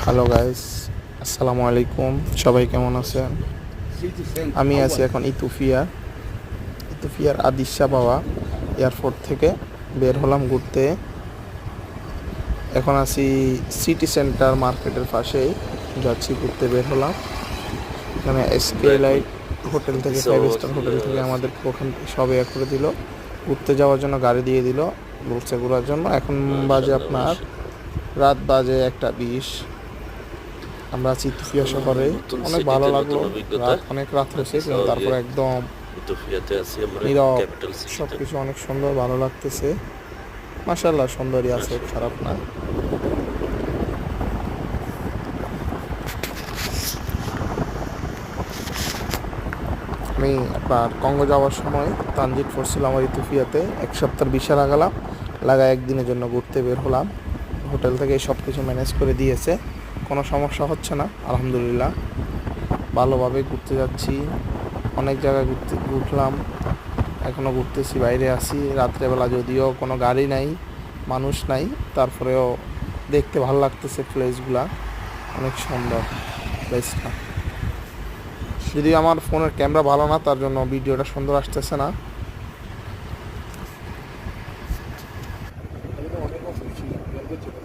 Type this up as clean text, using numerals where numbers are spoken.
Hello guys, আসসালামু আলাইকুম। সবাই কেমন আছেন? আমি আছি এখন ইতুফিয়ার আদিশা বাবা এয়ারপোর্ট থেকে বের হলাম ঘুরতে। এখন আছি সিটি সেন্টার মার্কেটের পাশেই, যাচ্ছি ঘুরতে বের হলাম। এখানে এসকে লাইট হোটেল থেকে, 5 স্টার হোটেল থেকে আমাদেরকে ওখান থেকে সব করে দিল, ঘুরতে যাওয়ার জন্য গাড়ি দিয়ে দিল, বলছে ঘোরার জন্য। এখন বাজে আপনার রাত বাজে 1:20। আমরা আছি ইথিওপিয়া শহরে। অনেক ভালো লাগলো, অনেক রাত হয়েছে কিন্তু তারপর একদম নীরব, সবকিছু অনেক সুন্দর, ভালো লাগতেছে। মাশাআল্লাহ, সুন্দরই আছে, খারাপ না। আমি আপনার কঙ্গো যাওয়ার সময় ট্রানজিট করছিলাম আমার ইথিওপিয়াতে, 1 সপ্তাহের ভিসা লাগায় একদিনের জন্য ঘুরতে বের হলাম। হোটেল থেকে সব কিছু ম্যানেজ করে দিয়েছে, কোনো সমস্যা হচ্ছে না, আলহামদুলিল্লাহ। ভালোভাবে ঘুরতে যাচ্ছি, অনেক জায়গায় ঘুরলাম, এখনও ঘুরতেছি, বাইরে আছি রাত্রেবেলা, যদিও কোনো গাড়ি নাই, মানুষ নাই, তারপরেও দেখতে ভালো লাগতেছে প্লেসগুলা, অনেক সুন্দর প্লেসটা। যদিও আমার ফোনের ক্যামেরা ভালো না, তার জন্য ভিডিওটা সুন্দর আসতেছে না।